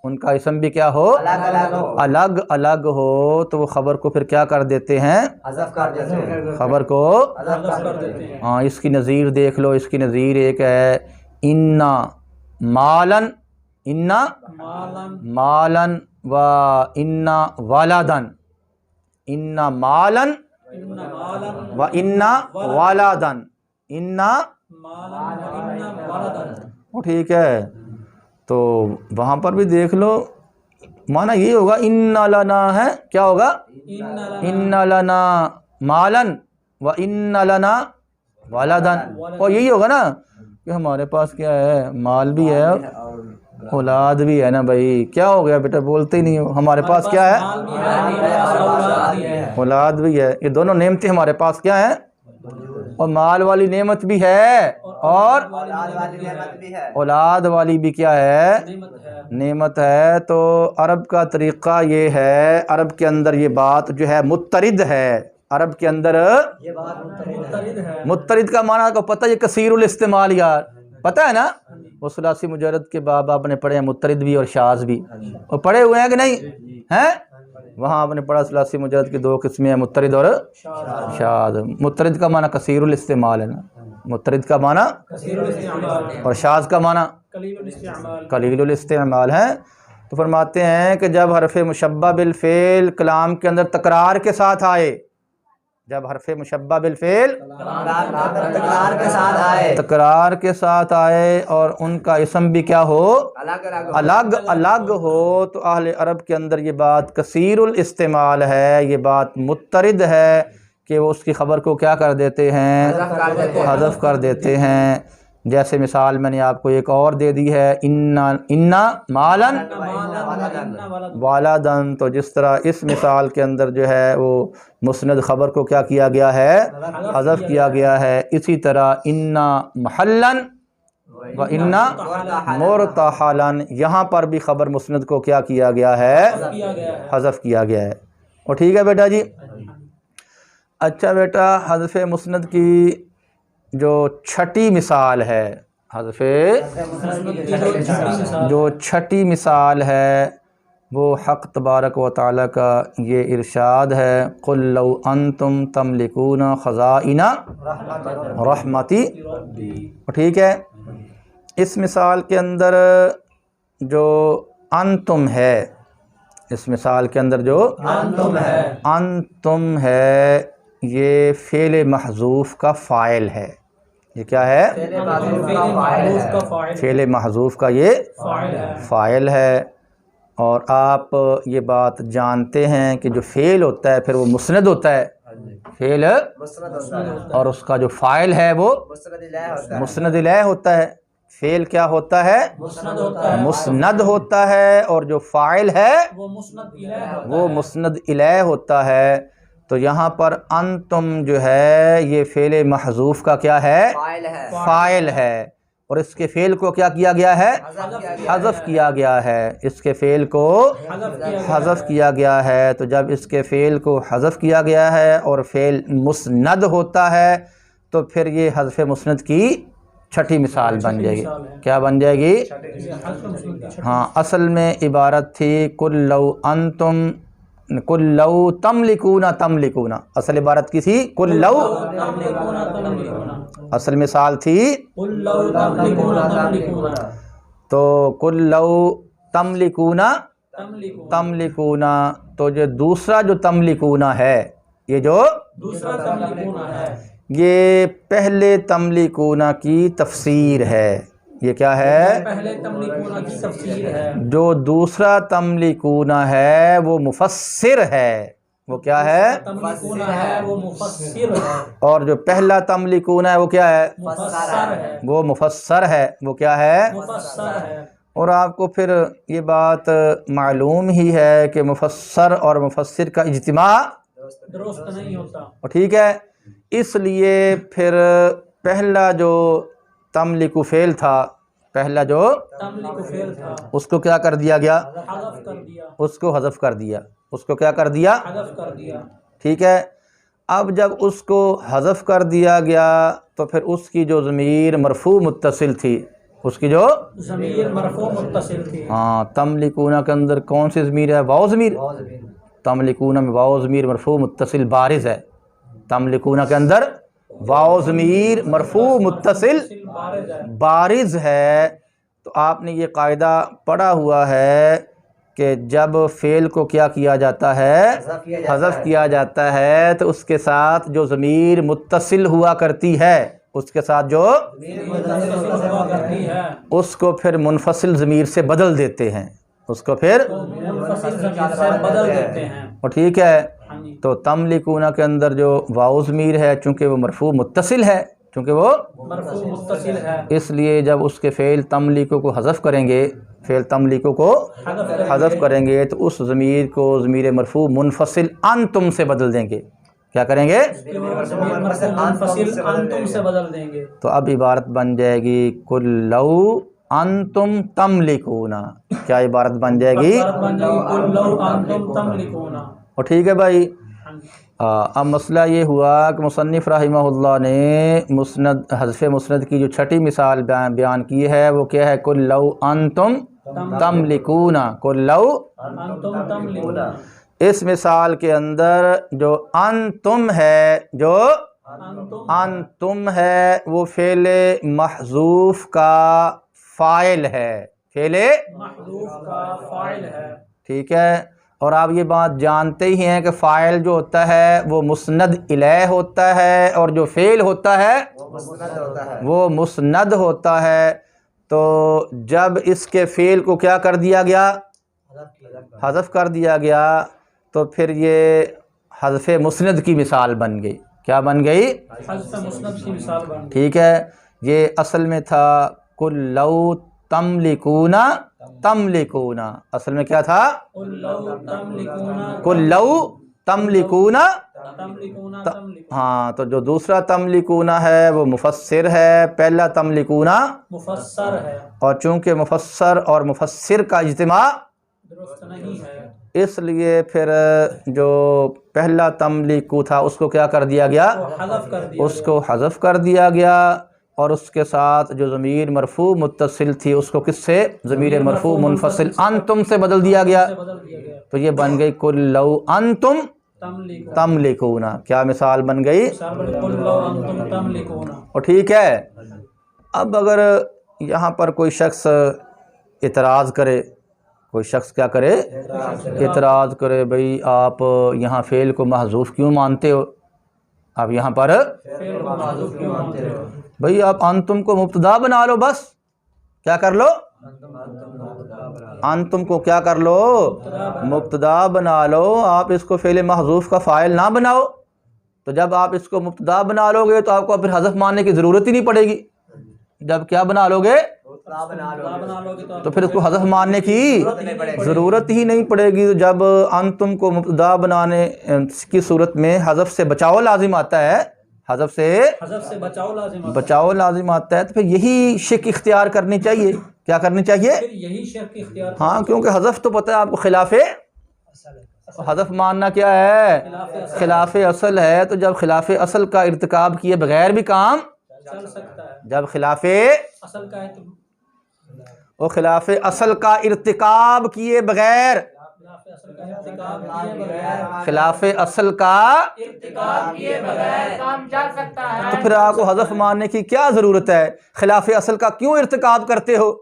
Speaker 1: ان کا اسم بھی کیا ہو؟ الگ الگ ہو، تو وہ خبر کو پھر کیا کر دیتے ہیں؟ خبر کو، ہاں، اس کی نظیر دیکھ لو، اس کی نظیر ایک ہے انا مالن، انا مالن و انا والدن، انا مالن و انا والدن، انا
Speaker 2: مالا و انا ولدن.
Speaker 1: وہ ٹھیک ہے، تو وہاں پر بھی دیکھ لو معنی یہ ہوگا ان لنا ہے، کیا ہوگا؟ ان لنا مالن و ان لنا ولدن، اور یہی ہوگا نا کہ ہمارے پاس کیا ہے، مال بھی ہے اولاد بھی ہے نا بھائی. کیا ہو گیا بیٹا، بولتے ہی نہیں ہو. ہمارے پاس کیا ہے؟
Speaker 2: مال بھی ہے، اولاد بھی ہے.
Speaker 1: اولاد بھی ہے. یہ دونوں نعمتیں ہمارے پاس کیا ہیں؟ اور مال والی نعمت بھی ہے اور
Speaker 3: اولاد والی نعمت بھی ہے.
Speaker 1: اولاد والی بھی کیا ہے؟
Speaker 2: نعمت ہے.
Speaker 1: نعمت ہے. تو عرب کا طریقہ یہ ہے، عرب کے اندر یہ بات جو ہے مترد ہے. عرب کے اندر
Speaker 3: یہ بات
Speaker 2: مترد ہے.
Speaker 1: مترد کا معنی کو پتہ، یہ کثیر الاستعمال یار، پتہ ہے نا؟ وہ ثلاثی مجرد کے باب آپ نے پڑھے ہیں، مترد بھی اور شاذ بھی، اور پڑھے ہوئے ہیں کہ نہیں ہیں؟ وہاں آپ نے پڑھا ثلاثی مجرد کی دو قسمیں ہیں، مترد اور شاذ. مترد کا معنی کثیر الاستعمال ہے نا، مترد کا معنی
Speaker 2: کثیر الاستعمال
Speaker 1: اور شاذ کا معنی
Speaker 2: قلیل الاستعمال.
Speaker 1: قلیل الاستعمال ہے. تو فرماتے ہیں کہ جب حرف مشبہ بالفعل کلام کے اندر تکرار کے ساتھ آئے، جب حرف مشبہ بالفعل
Speaker 3: تکرار کے ساتھ آئے،
Speaker 1: تکرار کے ساتھ آئے اور ان کا اسم بھی کیا ہو؟
Speaker 3: الگ
Speaker 1: الگ الگ ہو، تو اہل عرب کے اندر یہ بات کثیر الاستعمال ہے، یہ بات مترد ہے کہ وہ اس کی خبر کو کیا کر دیتے ہیں؟ حذف کر دیتے ہیں. جیسے مثال میں نے آپ کو ایک اور دے دی ہے، انا مالن والدن. تو جس طرح اس مثال کے اندر جو ہے وہ مسند خبر کو کیا کیا گیا ہے؟ حذف کیا گیا ہے. اسی طرح انا محلن و انا مرتحلن، یہاں پر بھی خبر مسند کو کیا کیا گیا ہے؟ حذف کیا گیا ہے. اور ٹھیک ہے بیٹا جی. اچھا بیٹا، حذف مسند کی جو چھٹی مثال ہے، حذف جو چھٹی مثال ہے وہ حق تبارک و تعالیٰ کا یہ ارشاد ہے، قل لو انتم تملکون خزائن رحمتی. ٹھیک ہے، اس مثال کے اندر جو انتم ہے، اس مثال کے اندر جو انتم ہے یہ فعل محذوف کا فاعل ہے. یہ کیا ہے؟ فعل محذوف کا یہ فاعل ہے. اور آپ یہ بات جانتے ہیں کہ جو فعل ہوتا ہے پھر وہ مسند ہوتا ہے، فعل، اور اس کا جو فاعل ہے وہ مسند الیہ ہوتا ہے. فعل کیا ہوتا ہے؟ مسند ہوتا ہے، اور جو فاعل ہے وہ مسند الیہ ہوتا ہے. تو یہاں پر انتم جو ہے یہ فعل محذوف کا کیا ہے؟ فاعل ہے، اور اس کے فعل کو کیا کیا گیا ہے؟ حذف کیا گیا ہے. اس کے فعل کو حذف کیا گیا ہے. تو جب اس کے فعل کو حذف کیا گیا ہے اور فعل مسند ہوتا ہے تو پھر یہ حذف مسند کی چھٹی مثال بن جائے گی. کیا بن جائے گی؟ ہاں، اصل میں عبارت تھی قل لو انتم، قل لو تملکون تملکون، اصل عبارت کی تھی قل لو، اصل مثال تھی تو قل لو تملکون تملکون. تو جو دوسرا جو تملکون ہے، یہ جو یہ پہلے تملکون کی تفسیر ہے. یہ کیا ہے؟
Speaker 2: پہلے تملکون کی تفسیر ہے.
Speaker 1: جو دوسرا تملکون ہے وہ مفسر ہے. وہ کیا ہے؟
Speaker 2: تملکون ہے وہ مفسر ہے،
Speaker 1: اور جو پہلا تملکون ہے وہ کیا ہے؟
Speaker 2: مفسر ہے.
Speaker 1: وہ مفسر ہے. وہ کیا ہے؟
Speaker 2: مفسر ہے.
Speaker 1: اور آپ کو پھر یہ بات معلوم ہی ہے کہ مفسر اور مفسر کا اجتماع
Speaker 2: درست نہیں ہوتا.
Speaker 1: اور ٹھیک ہے، اس لیے پھر پہلا جو تملک فعل تھا، پہلا جو
Speaker 2: تملک فعل تھا
Speaker 1: اس کو کیا کر دیا گیا؟
Speaker 2: حذف کر دیا.
Speaker 1: اس کو حذف کر دیا. اس کو کیا کر دیا؟
Speaker 2: حذف کر دیا.
Speaker 1: ٹھیک ہے. اب جب اس کو حذف کر دیا گیا تو پھر اس کی جو ضمیر مرفوع متصل تھی، اس کی جو
Speaker 2: ضمیر مرفوع متصل تھی.
Speaker 1: ہاں، تملکون کے اندر کون سی ضمیر ہے؟ واو ضمیر. تملکون میں واو ضمیر مرفوع متصل بارز ہے. تملکون کے اندر واو ضمیر مرفوع متصل بارز ہے. تو آپ نے یہ قاعدہ پڑھا ہوا ہے کہ جب فعل کو کیا کیا جاتا ہے؟ حذف کیا جاتا ہے، تو اس کے ساتھ جو ضمیر متصل ہوا کرتی ہے اس کے ساتھ جو
Speaker 2: ہوا کرتی ہے
Speaker 1: اس کو پھر منفصل ضمیر سے بدل دیتے ہیں، اس کو پھر
Speaker 2: منفصل ضمیر سے بدل دیتے ہیں۔
Speaker 1: وہ ٹھیک ہے۔
Speaker 2: ہاں جی،
Speaker 1: تو تملکون کے اندر جو واو ضمیر ہے چونکہ وہ مرفوع متصل ہے، چونکہ وہ
Speaker 2: مرفوع متصل ہے،
Speaker 1: اس لیے جب اس کے فعل تملکو کو حذف کریں گے، فعل تملکو کو حذف کریں گے تو اس ضمیر کو ضمیر مرفوع منفصل انتم سے بدل دیں گے۔ کیا کریں گے؟
Speaker 2: ضمیر مرفوع منفصل انتم سے بدل دیں گے۔
Speaker 1: تو اب عبارت بن جائے گی قل لو انتم تملکون، کیا عبارت بن جائے گی؟
Speaker 2: عبارت بن جائے گی قل لو انتم تملکون۔
Speaker 1: اور ٹھیک ہے بھائی،
Speaker 2: ہاں جی،
Speaker 1: اب مسئلہ یہ ہوا کہ مصنف رحمہ اللہ نے مسند حذف مسند کی جو چھٹی مثال بیان کی ہے وہ کیا ہے؟ قل لو انتم تملکون، قل لو۔
Speaker 2: انتم تملکون،
Speaker 1: اس مثال کے اندر جو انتم ہے، جو انتم ہے وہ فعل محذوف کا فاعل ہے، فعل
Speaker 2: محذوف کا فاعل ہے۔
Speaker 1: ٹھیک ہے۔ اور آپ یہ بات جانتے ہی ہیں کہ فاعل جو ہوتا ہے وہ مسند الیہ ہوتا ہے، اور جو فعل ہوتا ہے وہ مسند ہوتا ہے۔ تو جب اس کے فعل کو کیا کر دیا گیا؟ حذف کر دیا گیا، تو پھر یہ حذف مسند کی مثال بن گئی۔ کیا بن گئی؟
Speaker 2: حذف مسند کی مثال بن گئی۔
Speaker 1: ٹھیک ہے۔ یہ اصل میں تھا قل لو تملکون تملکون، اصل میں کیا تھا؟
Speaker 2: قل لو تملکون
Speaker 1: قل لو تملکون۔
Speaker 2: تملکون تملکون،
Speaker 1: ہاں، تو جو دوسرا تملکون ہے وہ مفسر ہے، پہلا تملکون،
Speaker 2: مفسر ہے،
Speaker 1: اور چونکہ مفسر اور مفسر کا اجتماع
Speaker 2: درست نہیں ہے،
Speaker 1: اس لیے پھر جو پہلا تملکو تھا اس کو کیا کر دیا گیا؟
Speaker 2: حذف کر دیا،
Speaker 1: اس کو حذف کر دیا گیا، اور اس کے ساتھ جو ضمیر مرفوع متصل تھی اس کو کس سے؟ ضمیر مرفوع منفصل انتم سے بدل دیا گیا۔
Speaker 2: سے بدل دیا گیا۔
Speaker 1: تو یہ بن گئی قل لو انتم
Speaker 2: تملکون،
Speaker 1: تملکون، کیا مثال بن گئی؟
Speaker 2: قل لو انتم تملکون۔
Speaker 1: اور ٹھیک ہے۔ اب اگر یہاں پر کوئی شخص اعتراض کرے، کوئی شخص کیا کرے؟ اعتراض کرے، بھئی آپ یہاں فعل کو محذوف کیوں مانتے ہو؟ آپ یہاں پر
Speaker 2: فعل کو محذوف کیوں مانتے ہو؟
Speaker 1: بھئی آپ انتم کو مبتدا بنا لو، بس کیا کر لو؟ انتم کو کیا کر لو؟ مبتدا بنا لو، آپ اس کو فعل محذوف کا فاعل نہ بناؤ۔ تو جب آپ اس کو مبتدا بنا لو گے تو آپ کو پھر حذف ماننے کی ضرورت ہی نہیں پڑے گی۔ جب کیا بنا لو گے؟
Speaker 2: بنا لو گے
Speaker 1: تو پھر اس کو حذف ماننے کی ضرورت ہی نہیں پڑے گی۔ جب انتم کو مبتدا بنانے کی صورت میں حذف سے بچاؤ لازم آتا ہے، حذف سے
Speaker 2: بچاؤ لازم ہے،
Speaker 1: بچاؤ لازم آتا ہے، تو پھر یہی شک اختیار کرنی چاہیے۔ کیا کرنی چاہیے؟
Speaker 2: پھر یہی شرط اختیار،
Speaker 1: ہاں، کیونکہ حذف تو پتہ ہے آپ کو خلاف حذف ماننا کیا ہے؟ خلاف اصل ہے۔ تو جب خلاف اصل کا ارتکاب کیے بغیر بھی کام
Speaker 2: چل سکتا ہے،
Speaker 1: جب خلاف
Speaker 2: اصل کا ہے تو
Speaker 1: وہ خلاف اصل کا ارتکاب کیے بغیر،
Speaker 2: اصل کا ارتکاب کیے بغیر،
Speaker 1: خلاف اصل کا،
Speaker 2: ارتکاب کیے بغیر کام چل سکتا ہے۔
Speaker 1: تو پھر آپ کو حذف ماننے کی کیا ضرورت ہے؟ خلاف اصل کا کیوں ارتکاب کرتے ہو؟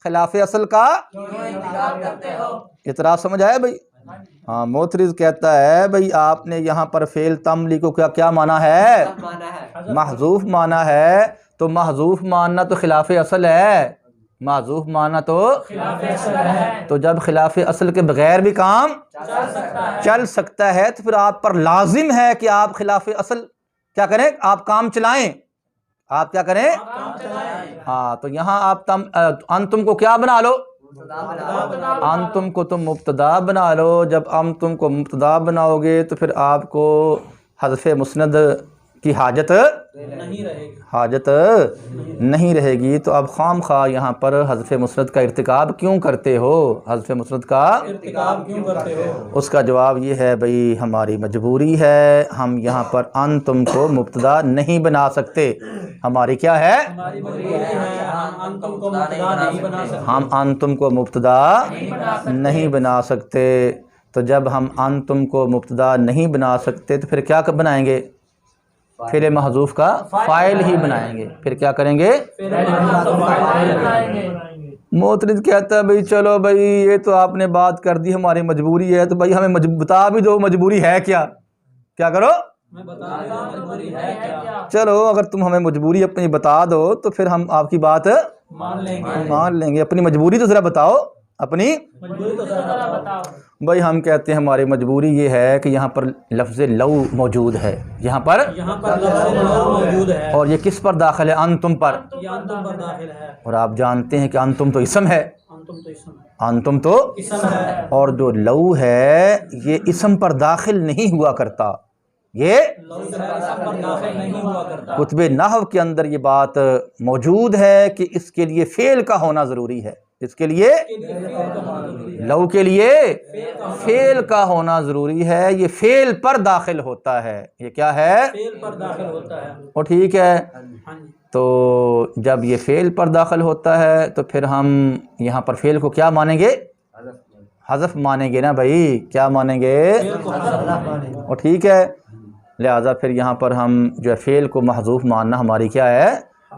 Speaker 1: خلاف اصل کا
Speaker 2: کیوں ارتکاب کرتے ہو؟
Speaker 1: اعتراض سمجھ آیا بھائی؟ ہاں، موترز کہتا ہے بھئی آپ نے یہاں پر فعل تملی کو کیا مانا ہے؟ محذوف مانا ہے۔ تو محذوف ماننا تو خلاف اصل ہے، محذوف ماننا تو
Speaker 2: خلاف اصل ہے،
Speaker 1: تو جب خلاف اصل کے بغیر بھی کام چل سکتا ہے تو پھر آپ پر لازم ہے کہ آپ خلاف اصل کیا کریں؟ آپ کام چلائیں، آپ کیا کریں؟
Speaker 2: کام چلائیں۔
Speaker 1: ہاں، تو یہاں آپ انتم کو کیا بنا لو؟ انتم کو تم مبتدا بنا لو۔ جب انتم کو مبتدا بناؤ گے تو پھر آپ کو حذف مسند کی حاجت
Speaker 2: نہیں رہے گی،
Speaker 1: نہیں رہے گی۔ تو اب خام خواہ یہاں پر حذف مسند کا ارتکاب کیوں کرتے ہو؟ حذف مسند کا
Speaker 2: ارتکاب کیوں کرتے ہو؟
Speaker 1: اس کا جواب یہ ہے بھئی ہماری مجبوری ہے، ہم یہاں پر انتم کو مبتدا نہیں بنا سکتے۔ ہماری کیا ہے؟
Speaker 2: ہماری مجبوری ہے، ہم انتم کو مبتدا نہیں بنا سکتے،
Speaker 1: ہم انتم کو مبتدا نہیں بنا سکتے۔ تو جب ہم انتم کو مبتدا نہیں بنا سکتے تو پھر کیا بنائیں گے؟ فعل محذوف کا فاعل ہی بنائیں گے۔ پھر کیا کریں گے؟ معترض کہتا ہے بھئی چلو بھئی یہ تو آپ نے بات کر دی، ہماری مجبوری ہے، تو بھئی ہمیں بتا بھی دو مجبوری ہے کیا؟ کیا کرو؟
Speaker 2: میں بتا رہا ہوں مجبوری ہے کیا.
Speaker 1: چلو اگر تم ہمیں مجبوری اپنی بتا دو تو پھر ہم آپ کی بات مان لیں گے. اپنی مجبوری تو ذرا بتاؤ. اپنی
Speaker 2: مجبوری تو ذرا بتاؤ.
Speaker 1: بھائی ہم کہتے ہیں ہماری مجبوری یہ ہے کہ یہاں پر لفظ لو موجود ہے. یہاں پر
Speaker 2: لفظ لو موجود ہے
Speaker 1: اور یہ کس پر داخل ہے؟ انتم پر.
Speaker 2: یہ انتم پر داخل ہے.
Speaker 1: اور آپ جانتے ہیں کہ انتم تو اسم ہے.
Speaker 2: انتم تو اسم ہے.
Speaker 1: انتم تو
Speaker 2: اسم ہے.
Speaker 1: اور جو لو ہے یہ اسم پر داخل نہیں ہوا کرتا. یہ
Speaker 2: لو جو ہے اسم پر داخل نہیں ہوا کرتا.
Speaker 1: کتب نحو کے اندر یہ بات موجود ہے کہ اس کے لیے فعل کا ہونا ضروری ہے. اس کے لیے لو کے لیے فعل کا ہونا ضروری ہے. یہ فعل پر داخل ہوتا ہے. یہ کیا ہے؟
Speaker 2: فعل پر داخل ہوتا ہے.
Speaker 1: اور ٹھیک ہے.
Speaker 2: ہاں جی.
Speaker 1: تو جب یہ فعل پر داخل ہوتا ہے تو پھر ہم یہاں پر فعل کو کیا مانیں گے؟ حذف مانیں گے نا بھائی. کیا مانیں گے؟ اور ٹھیک ہے. لہٰذا پھر یہاں پر ہم جو ہے فعل کو محذوف ماننا ہماری کیا ہے؟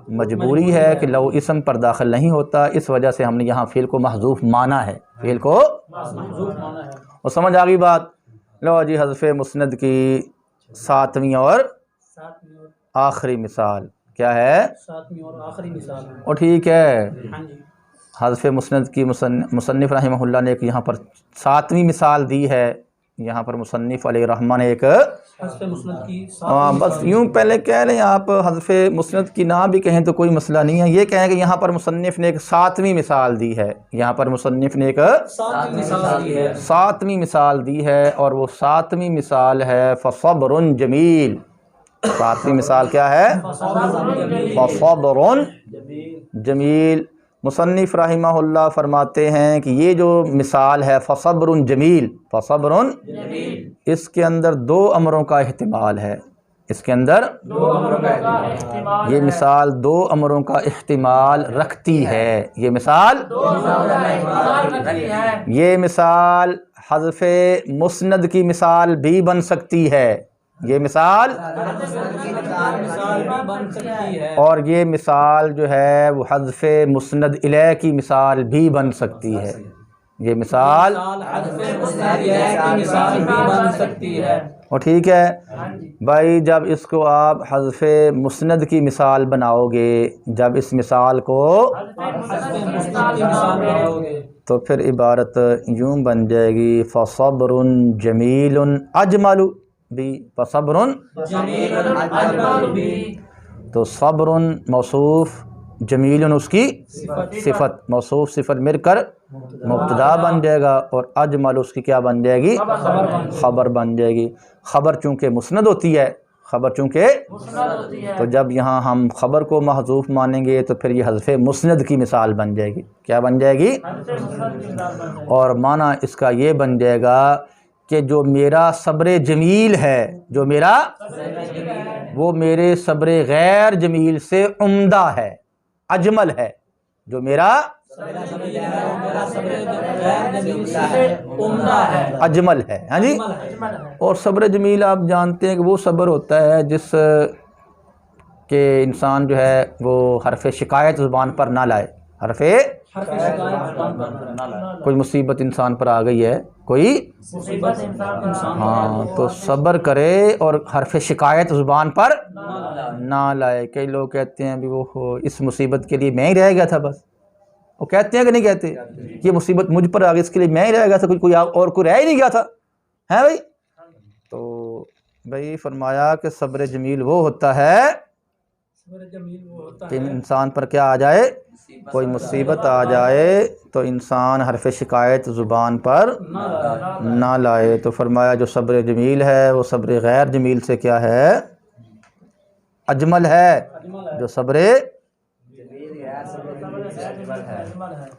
Speaker 1: مجبوری ہے کہ لو اسم پر داخل نہیں ہوتا. اس وجہ سے ہم نے یہاں فعل کو محذوف مانا ہے. فعل کو
Speaker 2: محذوف مانا ہے.
Speaker 1: اور سمجھ آ گئی بات. لو جی حذف مسند کی 7ویں اور
Speaker 2: ساتویں اور
Speaker 1: آخری مثال کیا ہے؟
Speaker 2: ساتویں اور آخری مثال ہے.
Speaker 1: اور ٹھیک ہے.
Speaker 2: ہاں جی.
Speaker 1: حذف مسند کی مصنف رحمہ اللہ نے ایک یہاں پر 7ویں مثال دی ہے. یہاں پر مصنف علیہ الرحمہ نے ایک
Speaker 2: حذف مسند کی
Speaker 1: بس یوں پہلے کہہ لیں آپ حذف مسند کی نہ بھی کہیں تو کوئی مسئلہ نہیں ہے. یہ کہیں کہ یہاں پر مصنف نے ایک 7ویں مثال دی ہے. یہاں پر مصنف نے ایک
Speaker 2: ساتویں مثال دی ہے.
Speaker 1: 7ویں مثال دی ہے اور وہ 7ویں مثال ہے فصبر جمیل. 7ویں مثال کیا ہے؟ فصبر جمیل. مصنف رحمہ اللہ فرماتے ہیں کہ یہ جو مثال ہے فصبر جمیل، فصبر اس کے اندر 2 امروں کا احتمال ہے. اس کے اندر یہ مثال 2 امروں کا احتمال رکھتی ہے. یہ مثال حذف مسند کی مثال بھی بن سکتی ہے. یہ مثال
Speaker 2: بن سکتی ہے.
Speaker 1: اور یہ مثال جو ہے وہ حذف مسند الیہ کی مثال بھی بن سکتی ہے. یہ مثال
Speaker 2: حذف مسند کی مثال بھی بن سکتی ہے.
Speaker 1: اور ٹھیک ہے بھائی. جب اس کو آپ حذف مسند کی مثال بناؤ گے، جب اس مثال کو
Speaker 2: حذف مسند کی مثال بناؤ گے
Speaker 1: تو پھر عبارت یوں بن جائے گی فصبر جمیل اجمل بھی. فصبر
Speaker 2: جمیل اجمل بھی.
Speaker 1: تو صبر موصوف، جمیل اس کی صفت، موصوف صفت مل کر مبتدا بن جائے گا اور اجمل اس کی کیا بن جائے گی؟ خبر بن جائے گی. خبر چونکہ مسند ہوتی ہے، خبر چونکہ تو جب یہاں ہم خبر کو محذوف مانیں گے تو پھر یہ حذف مسند کی مثال بن جائے گی. کیا بن جائے گی؟ اور معنی اس کا یہ بن جائے گا کہ جو میرا صبر جمیل ہے، جو میرا وہ میرے صبر غیر جمیل سے عمدہ ہے، اجمل ہے. جو میرا اجمل ہے. ہاں جی. اور صبر جمیل آپ جانتے ہیں کہ وہ صبر ہوتا ہے جس کہ انسان جو ہے وہ حرف شکایت زبان پر نہ لائے. حرف کوئی مصیبت انسان پر آ گئی ہے، کوئی ہاں تو صبر کرے اور حرف شکایت زبان پر نہ لائے. کئی لوگ کہتے ہیں بھی وہ اس مصیبت کے لیے میں ہی رہ گیا تھا. بس وہ کہتے ہیں کہ نہیں کہتے؟ یہ مصیبت مجھ پر آ گئی، اس کے لیے میں ہی رہ گیا تھا، کوئی اور کوئی رہ ہی نہیں گیا تھا. ہے بھائی؟ تو بھائی فرمایا کہ صبر جمیل وہ ہوتا ہے کہ انسان پر کیا آ جائے، کوئی مصیبت آ جائے تو انسان حرف شکایت زبان پر نہ لائے. تو فرمایا جو صبر جمیل ہے وہ صبر غیر جمیل سے کیا ہے؟ اجمل ہے. جو صبر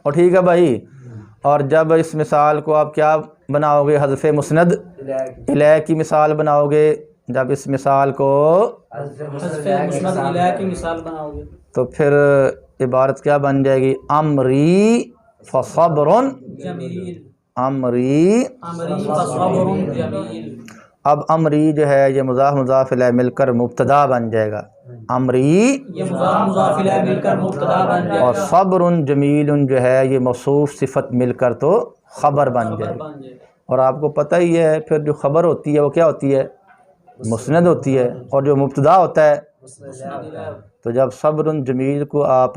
Speaker 1: اور ٹھیک ہے بھائی. اور جب اس مثال کو آپ کیا بناؤ گے؟ حذف مسند الیہ کی مثال بناؤ گے. جب اس مثال کو
Speaker 2: حذف مسند الیہ کی مثال بناؤ گے
Speaker 1: تو پھر عبارت کیا بن جائے گی؟ امری فصبر
Speaker 2: جمیل.
Speaker 1: امری
Speaker 2: فصبر جمیل.
Speaker 1: اب امری جو ہے یہ مضاف مضاف الیہ مل کر مبتدا بن جائے گا. امری
Speaker 2: یہ مضاف مضاف الیہ مل کر مبتدا بن جائے
Speaker 1: اور
Speaker 2: گا.
Speaker 1: صبر جمیل جو ہے یہ موصوف صفت مل کر تو خبر بن جائے گا. اور آپ کو پتہ ہی ہے پھر جو خبر ہوتی ہے وہ کیا ہوتی ہے؟ مسند ہوتی ہے، اور جو مبتدا ہوتا ہے
Speaker 2: مسند الیہ،
Speaker 1: تو جب صبر جمیل کو آپ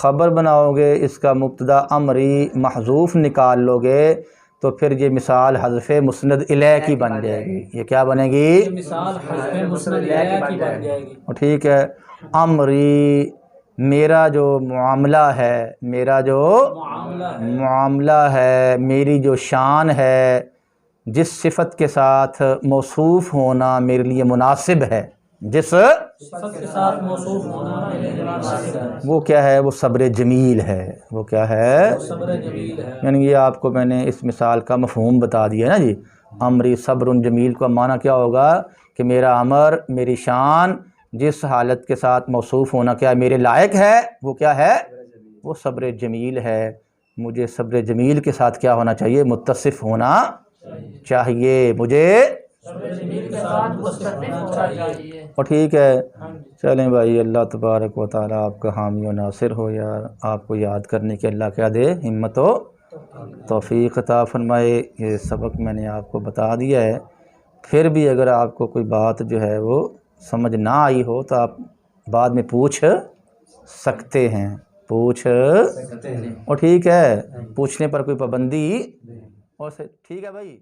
Speaker 1: خبر بناؤ گے، اس کا مبتدا امری محذوف نکال لو گے، تو پھر یہ مثال حذف مسند الیہ کی بن جائے گی۔ یہ کیا بنے
Speaker 2: یہ
Speaker 1: گی؟
Speaker 2: مثال حذف مسند الیہ کی بن جائے گی۔
Speaker 1: ٹھیک ہے، امری میرا جو معاملہ ہے، میرا جو معاملہ ہے، میری جو شان ہے، جس صفت کے ساتھ موصوف ہونا میرے لیے مناسب ہے، جس
Speaker 2: صفت کے ساتھ موصوف ہونا میرے لیے مناسب ہے،
Speaker 1: وہ کیا ہے؟ وہ صبر جمیل ہے۔ وہ کیا ہے؟
Speaker 2: صبر جمیل ہے۔
Speaker 1: یعنی یہ آپ کو میں نے اس مثال کا مفہوم بتا دیا نا جی۔ امری صبر جمیل کا معنی کیا ہوگا کہ میرا امر، میری شان جس حالت کے ساتھ موصوف ہونا کیا میرے لائق ہے، وہ کیا ہے؟ وہ صبر جمیل ہے۔ مجھے صبر جمیل کے ساتھ کیا ہونا چاہیے؟ متصف ہونا چاہیے، مجھے
Speaker 2: صبر جمیل کے ساتھ متصف ہونا چاہیے۔
Speaker 1: اور ٹھیک ہے، چلیں بھائی، اللہ تبارک و تعالیٰ آپ کا حامی و ناصر ہو یار، آپ کو یاد کرنے کے اللہ کیا دے، ہمت و توفیق عطا فرمائے۔ یہ سبق میں نے آپ کو بتا دیا ہے، پھر بھی اگر آپ کو کوئی بات جو ہے وہ سمجھ نہ آئی ہو تو آپ بعد میں پوچھ سکتے ہیں، اور ٹھیک ہے، پوچھنے پر کوئی پابندی اور ٹھیک ہے بھائی۔